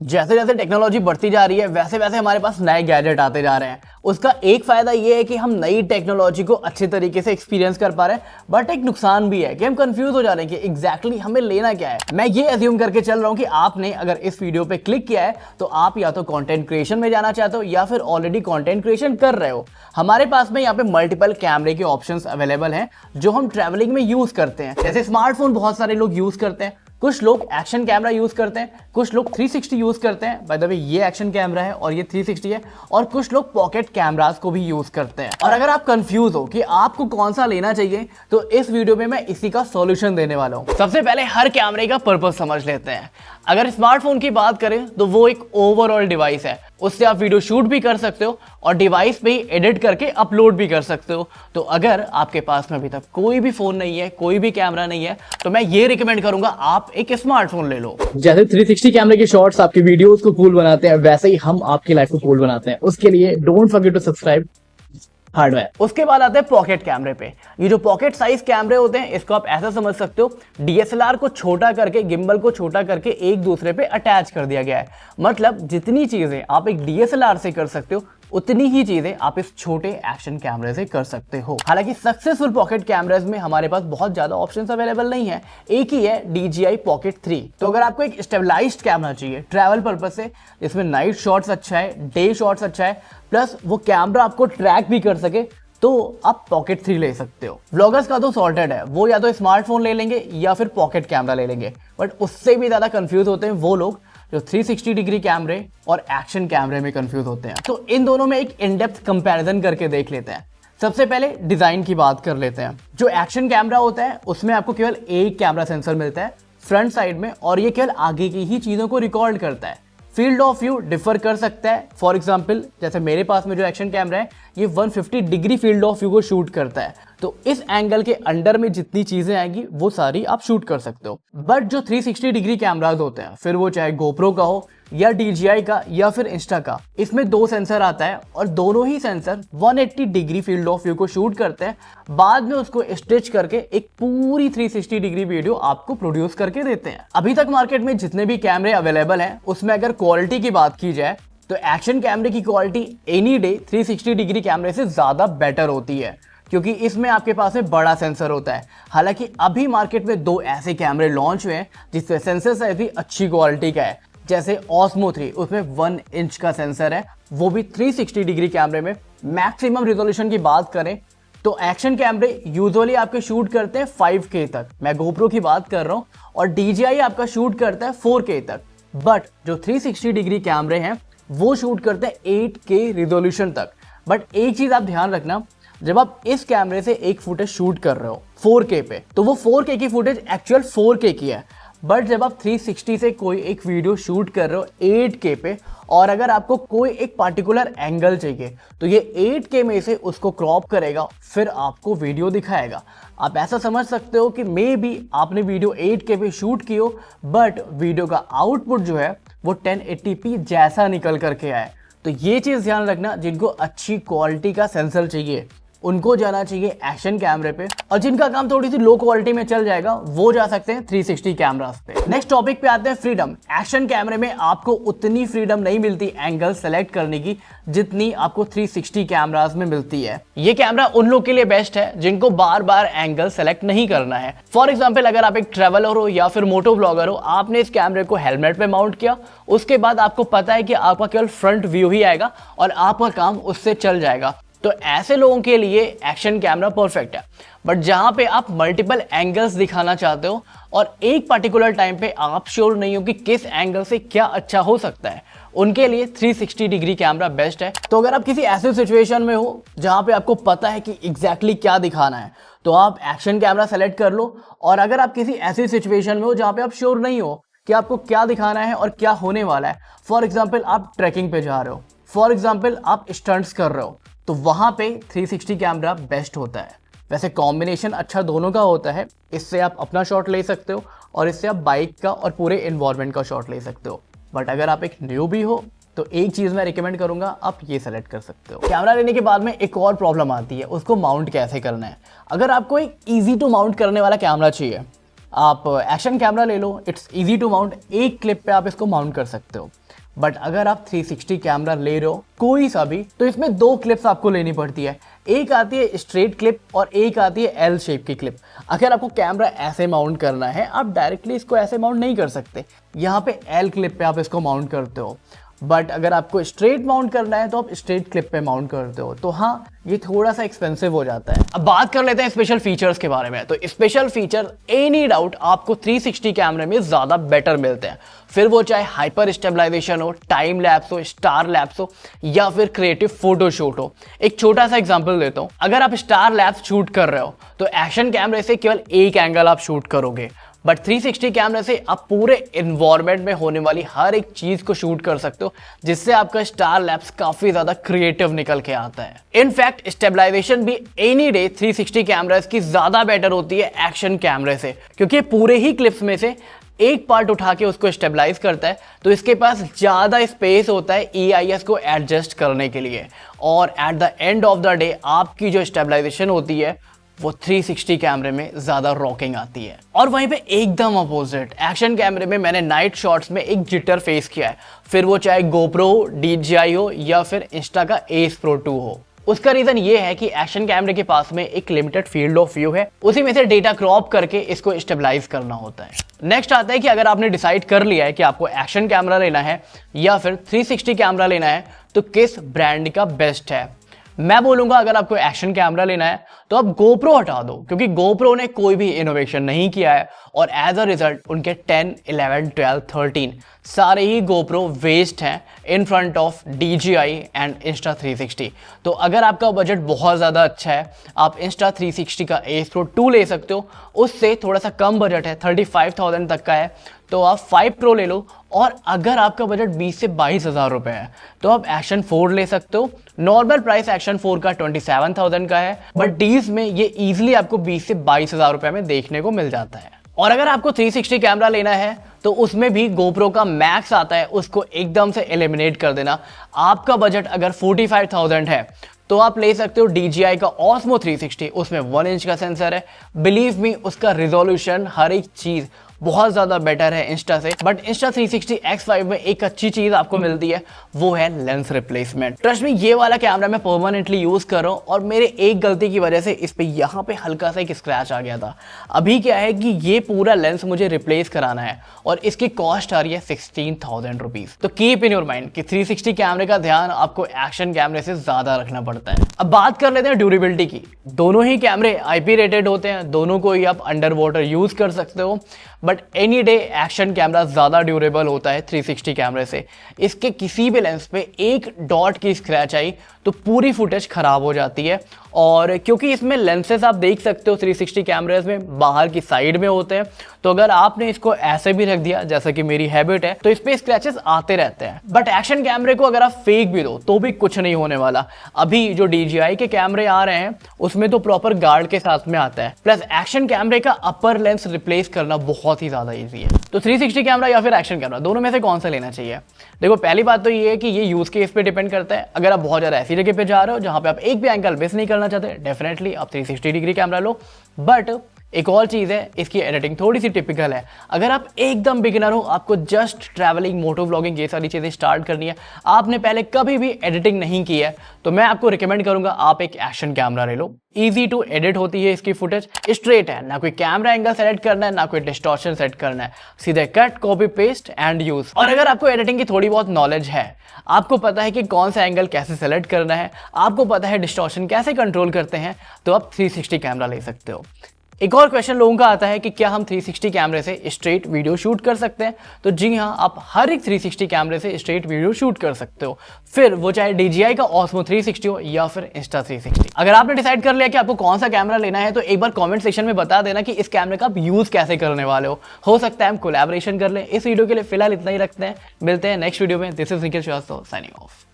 जैसे जैसे टेक्नोलॉजी बढ़ती जा रही है वैसे वैसे हमारे पास नए गैजेट आते जा रहे हैं। उसका एक फायदा ये है कि हम नई टेक्नोलॉजी को अच्छे तरीके से एक्सपीरियंस कर पा रहे हैं, बट एक नुकसान भी है कि हम कंफ्यूज हो जा रहे हैं कि एग्जैक्टली हमें लेना क्या है। मैं ये एज्यूम करके चल रहा हूँ कि आपने अगर इस वीडियो पे क्लिक किया है तो आप या तो कंटेंट क्रिएशन में जाना चाहते हो या फिर ऑलरेडी कंटेंट क्रिएशन कर रहे हो। हमारे पास में यहाँ पे मल्टीपल कैमरे के ऑप्शंस अवेलेबल हैं जो हम ट्रैवलिंग में यूज करते हैं। जैसे स्मार्टफोन बहुत सारे लोग यूज करते हैं, कुछ लोग एक्शन कैमरा यूज करते हैं, कुछ लोग 360 यूज करते हैं। बाय द वे ये एक्शन कैमरा है और ये 360 है। और कुछ लोग पॉकेट कैमरास को भी यूज करते हैं। और अगर आप कंफ्यूज हो कि आपको कौन सा लेना चाहिए तो इस वीडियो में मैं इसी का सॉल्यूशन देने वाला हूं। सबसे पहले हर कैमरे का पर्पस समझ लेते हैं। अगर स्मार्टफोन की बात करें तो वो एक ओवरऑल डिवाइस है, उससे आप वीडियो शूट भी कर सकते हो और डिवाइस पे ही एडिट करके अपलोड भी कर सकते हो। तो अगर आपके पास में अभी तक कोई भी फोन नहीं है, कोई भी कैमरा नहीं है, तो मैं ये रिकमेंड करूंगा आप एक स्मार्टफोन ले लो। जैसे 360 कैमरे के शॉट्स आपकी वीडियोस को कूल बनाते हैं, वैसे ही हम आपकी लाइफ को कूल बनाते हैं। उसके लिए don't forget to subscribe hardware. उसके बाद आते हैं पॉकेट कैमरे पे। ये जो पॉकेट साइज कैमरे होते हैं इसको आप ऐसा समझ सकते हो, डीएसएलआर को छोटा करके, गिम्बल को छोटा करके एक दूसरे पे अटैच कर दिया गया है। मतलब जितनी चीजें आप एक डीएसएलआर से कर सकते हो उतनी ही चीजें आप इस छोटे एक्शन कैमरे से कर सकते हो। हालांकि सक्सेसफुल पॉकेट कैमरास में हमारे पास बहुत ज्यादा ऑप्शंस अवेलेबल नहीं है, एक ही है DJI Pocket 3। तो अगर आपको एक स्टेबलाइज्ड कैमरा चाहिए ट्रैवल पर्पस से, जिसमें नाइट शॉट्स अच्छा है, डे शॉट्स अच्छा है, प्लस वो कैमरा आपको ट्रैक भी कर सके, तो आप Pocket 3 ले सकते हो। व्लॉगर्स का तो सॉर्टेड है, वो या तो स्मार्टफोन ले लेंगे या फिर पॉकेट कैमरा ले लेंगे। बट उससे भी ज्यादा कंफ्यूज होते हैं वो लोग जो 360 डिग्री कैमरे और एक्शन कैमरे में कंफ्यूज होते हैं। तो इन दोनों में एक इन डेप्थ कंपैरिजन करके देख लेते हैं। सबसे पहले डिजाइन की बात कर लेते हैं। जो एक्शन कैमरा होता है उसमें आपको केवल एक कैमरा सेंसर मिलता है फ्रंट साइड में, और ये केवल आगे की ही चीजों को रिकॉर्ड करता है। फील्ड ऑफ व्यू डिफर कर सकता है। फॉर एग्जाम्पल जैसे मेरे पास में जो एक्शन कैमरा है ये 150 डिग्री फील्ड ऑफ व्यू को शूट करता है, तो इस एंगल के अंडर में जितनी चीजें आएंगी वो सारी आप शूट कर सकते हो। बट जो 360 डिग्री कैमराज होते हैं, फिर वो चाहे GoPro का हो या DJI का या फिर इंस्टा का, इसमें दो सेंसर आता है और दोनों ही sensor 180 degree field of view को शूट करते हैं, बाद में उसको स्टिच करके एक पूरी 360 डिग्री वीडियो आपको प्रोड्यूस करके देते हैं। अभी तक मार्केट में जितने भी कैमरे अवेलेबल हैं उसमें अगर क्वालिटी की बात की जाए तो एक्शन कैमरे की क्वालिटी एनी डे 360 डिग्री कैमरे से ज्यादा बेटर होती है, क्योंकि इसमें आपके पास में बड़ा सेंसर होता है। हालांकि अभी मार्केट में दो ऐसे कैमरे लॉन्च हुए हैं जिससे सेंसर साइज भी अच्छी क्वालिटी का है। जैसे Osmo 3, उसमें 1 इंच का सेंसर है, वो भी 360 डिग्री कैमरे में। मैक्सिमम रिजोल्यूशन की बात करें तो एक्शन कैमरे यूजुअली आपके शूट करते हैं 5K तक, मैं GoPro की बात कर रहा हूँ, और DJI आपका शूट करता है 4K तक। बट जो 360 डिग्री कैमरे हैं वो शूट करते हैं 8K रिजोल्यूशन तक। बट एक चीज आप ध्यान रखना, जब आप इस कैमरे से एक फुटेज शूट कर रहे हो 4K पे, तो वो 4K की फुटेज एक्चुअल 4K की है। बट जब आप 360 से कोई एक वीडियो शूट कर रहे हो 8K पे, और अगर आपको कोई एक पार्टिकुलर एंगल चाहिए तो ये 8K में से उसको क्रॉप करेगा, फिर आपको वीडियो दिखाएगा। आप ऐसा समझ सकते हो कि मे बी आपने वीडियो 8K पे शूट की हो, बट वीडियो का आउटपुट जो है वो 1080p जैसा निकल करके आए। तो ये चीज़ ध्यान रखना, जिनको अच्छी क्वालिटी का सेंसर चाहिए उनको जाना चाहिए एक्शन कैमरे पे, और जिनका काम थोड़ी सी लो क्वालिटी में चल जाएगा वो जा सकते हैं 360 कैमरास पे। नेक्स्ट टॉपिक पे आते हैं फ्रीडम। एक्शन कैमरे में आपको उतनी फ्रीडम नहीं मिलती एंगल सेलेक्ट करने की जितनी आपको 360 कैमरास में मिलती है। ये कैमरा उन लोग के लिए बेस्ट है जिनको बार बार एंगल सेलेक्ट नहीं करना है। फॉर एग्जाम्पल अगर आप एक ट्रेवलर हो या फिर मोटो ब्लॉगर हो, आपने इस कैमरे को हेलमेट पे माउंट किया, उसके बाद आपको पता है कि आपका केवल फ्रंट व्यू ही आएगा और आपका काम उससे चल जाएगा, तो ऐसे लोगों के लिए एक्शन कैमरा परफेक्ट है। बट जहां पे आप मल्टीपल एंगल्स दिखाना चाहते हो और एक पर्टिकुलर टाइम पे आप श्योर नहीं हो कि किस एंगल से क्या अच्छा हो सकता है, उनके लिए 360 डिग्री कैमरा बेस्ट है। तो अगर आप किसी ऐसे सिचुएशन में हो जहां पे आपको पता है कि एग्जैक्टली क्या दिखाना है, तो आप एक्शन कैमरा सेलेक्ट कर लो। और अगर आप किसी ऐसी सिचुएशन में हो जहां पे आप श्योर नहीं हो कि आपको क्या दिखाना है और क्या होने वाला है, फॉर एग्जाम्पल आप ट्रैकिंग पे जा रहे हो, फॉर एग्जाम्पल आप स्टंट्स कर रहे हो, तो वहां पे 360 कैमरा बेस्ट होता है। वैसे कॉम्बिनेशन अच्छा दोनों का होता है, इससे आप अपना शॉट ले सकते हो और इससे आप बाइक का और पूरे एनवायरनमेंट का शॉट ले सकते हो। बट अगर आप एक न्यूबी हो तो एक चीज मैं रिकमेंड करूंगा, आप ये सेलेक्ट कर सकते हो। कैमरा लेने के बाद में एक और प्रॉब्लम आती है, उसको माउंट कैसे करना है। अगर आपको एक इजी टू माउंट करने वाला कैमरा चाहिए आप एक्शन कैमरा ले लो, इट्स इजी टू माउंट, एक क्लिप पे आप इसको माउंट कर सकते हो। बट अगर आप 360 कैमरा ले रहे हो कोई सा भी, तो इसमें दो क्लिप्स आपको लेनी पड़ती है। एक आती है स्ट्रेट क्लिप और एक आती है एल शेप की क्लिप। अगर आपको कैमरा ऐसे माउंट करना है, आप डायरेक्टली इसको ऐसे माउंट नहीं कर सकते, यहाँ पे एल क्लिप पे आप इसको माउंट करते हो। बट अगर आपको स्ट्रेट माउंट करना है तो आप स्ट्रेट क्लिप पे माउंट करते हो। तो हाँ, ये थोड़ा सा एक्सपेंसिव हो जाता है। अब बात कर लेते हैं स्पेशल फीचर्स के बारे में। तो स्पेशल फीचर एनी डाउट आपको 360 कैमरे में ज़्यादा बेटर मिलते हैं, फिर वो चाहे हाइपर स्टेबलाइजेशन हो, टाइम लैप्स हो, स्टार लैप्स हो, या फिर क्रिएटिव फोटोशूट हो। एक छोटा सा एग्जांपल देता हूं, अगर आप स्टार लैप्स शूट कर रहे हो तो एक्शन कैमरे से केवल एक एंगल आप शूट करोगे, बट 360 कैमरे से आप पूरे इन्वायरमेंट में होने वाली हर एक चीज को शूट कर सकते हो, जिससे आपका स्टार लैप्स काफी ज्यादा क्रिएटिव निकल के आता है। इनफैक्ट स्टेबलाइजेशन भी एनी डे 360 कैमरास की ज्यादा बेटर होती है एक्शन कैमरे से, क्योंकि पूरे ही क्लिप्स में से एक पार्ट उठा के उसको स्टेबलाइज करता है, तो इसके पास ज्यादा स्पेस होता है EIS को एडजस्ट करने के लिए। और at the end of the day आपकी जो स्टेबलाइजेशन होती है वो 360 कैमरे में ज्यादा रॉकिंग आती है। और वहीं पे एकदम अपोजिट एक्शन कैमरे में मैंने नाइट शॉट्स में एक जिटर फेस किया है, फिर वो चाहे GoPro हो, DJI हो, या फिर इंस्टा का Ace Pro 2 हो। उसका रीजन ये है कि एक्शन कैमरे के पास में एक लिमिटेड फील्ड ऑफ व्यू है, उसी में से डेटा क्रॉप करके इसको स्टेबलाइज करना होता है। नेक्स्ट आता है कि अगर आपने डिसाइड कर लिया है कि आपको एक्शन कैमरा लेना है या फिर 360 कैमरा लेना है, तो किस ब्रांड का बेस्ट है। मैं बोलूंगा अगर आपको एक्शन कैमरा लेना है तो आप GoPro हटा दो, क्योंकि GoPro ने कोई भी इनोवेशन नहीं किया है और एज अ रिजल्ट उनके 10, 11, 12, 13 सारे ही GoPro वेस्ट हैं in front of DJI and Insta360। तो अगर आपका बजट बहुत ज़्यादा अच्छा है, आप Insta360 का Ace Pro 2 ले सकते हो। उससे थोड़ा सा कम बजट है, 35,000 तक का है, तो आप 5 Pro ले लो। और अगर आपका बजट 20 से 22,000 रुपए है तो आप Action 4 ले सकते हो। नॉर्मल प्राइस Action 4 का 27,000 का है, बट डील्स में ये इजीली आपको 20 से 22,000 रुपए में देखने को मिल जाता है। और अगर आपको 360 कैमरा लेना है तो उसमें भी GoPro का मैक्स आता है, उसको एकदम से एलिमिनेट कर देना। आपका बजट अगर 45,000 है तो आप ले सकते हो DJI का Osmo 360, उसमें 1 इंच का सेंसर है। बिलीव मी, उसका रिजोल्यूशन हर एक चीज बहुत ज़्यादा बेटर है इंस्टा से। बट Insta360 X5 में एक अच्छी चीज़ आपको मिलती है, वो है लेंस रिप्लेसमेंट। ट्रस्ट में ये वाला कैमरा मैं परमानेंटली यूज़ कर रहा हूँ और मेरे एक गलती की वजह से इस पे यहाँ पे हल्का सा एक स्क्रैच आ गया था। अभी क्या है कि ये पूरा लेंस मुझे रिप्लेस कराना है और इसकी कॉस्ट आ रही है 16,000 रुपीज़। तो कीप इन योर माइंड कि 360 कैमरे का ध्यान आपको एक्शन कैमरे से ज़्यादा रखना पड़ता है। अब बात कर लेते हैं ड्यूरेबिलिटी की। दोनों ही कैमरे IP रेटेड होते हैं, दोनों को ही आप अंडर वाटर यूज़ कर सकते हो, but any day action camera ज़्यादा ड्यूरेबल होता है 360 कैमरे से। इसके किसी भी लेंस पे एक डॉट की स्क्रैच आई तो पूरी फुटेज खराब हो जाती है। और क्योंकि इसमें लेंसेज आप देख सकते हो 360 कैमरेज में बाहर की साइड में होते हैं, तो अगर आपने इसको ऐसे भी रख दिया जैसा कि मेरी हैबिट है, तो इस पे स्क्रैचेस आते रहते हैं। बट एक्शन कैमरे को अगर आप फेक भी दो तो भी कुछ नहीं होने वाला। अभी जो DJI के कैमरे आ रहे हैं उसमें तो प्रॉपर गार्ड के साथ में आता है, प्लस एक्शन कैमरे का अपर लेंस रिप्लेस करना बहुत ही ज़्यादा ईजी है। तो 360 कैमरा या फिर एक्शन कैमरा, दोनों में से कौन सा लेना चाहिए? देखो, पहली बात तो ये है कि ये यूज़ केस पे डिपेंड करता है। अगर आप बहुत ज़्यादा ऐसी जगह पे जा रहे हो जहाँ पे आप एक भी एंगल मिस नहीं करना चाहते, डेफिनेटली आप 360 डिग्री कैमरा लो। बट एक और चीज़ है, इसकी एडिटिंग थोड़ी सी टिपिकल है। अगर आप एकदम बिगिनर हो, आपको जस्ट ट्रैवलिंग, मोटो व्लॉगिंग, ये सारी चीज़ें स्टार्ट करनी है, आपने पहले कभी भी एडिटिंग नहीं की है, तो मैं आपको रिकमेंड करूंगा आप एक एक्शन कैमरा ले लो। ईजी टू एडिट होती है इसकी फुटेज, स्ट्रेट है, ना कोई कैमरा एंगल सेलेक्ट करना है, ना कोई डिस्टॉर्शन सेट करना है, सीधे cut, copy, paste and use. और अगर आपको एडिटिंग की थोड़ी बहुत नॉलेज है, आपको पता है कि कौन सा एंगल कैसे सेलेक्ट करना है, आपको पता है डिस्टॉर्शन कैसे कंट्रोल करते हैं, तो आप 360 कैमरा ले सकते हो। एक और क्वेश्चन लोगों का आता है कि क्या हम 360 कैमरे से स्ट्रेट वीडियो शूट कर सकते हैं? तो जी हाँ, आप हर एक 360 कैमरे से स्ट्रेट वीडियो शूट कर सकते हो, फिर वो चाहे DJI का Osmo 360 हो या फिर Insta360। अगर आपने डिसाइड कर लिया कि आपको कौन सा कैमरा लेना है, तो एक बार कमेंट सेक्शन में बता देना कि इस कैमरे का आप यूज कैसे करने वाले हो सकता है हम कोलैबोरेशन कर लें। इस वीडियो के लिए फिलहाल इतना ही रखते हैं, मिलते हैं नेक्स्ट वीडियो में। This is Nikhil Srivastava signing of.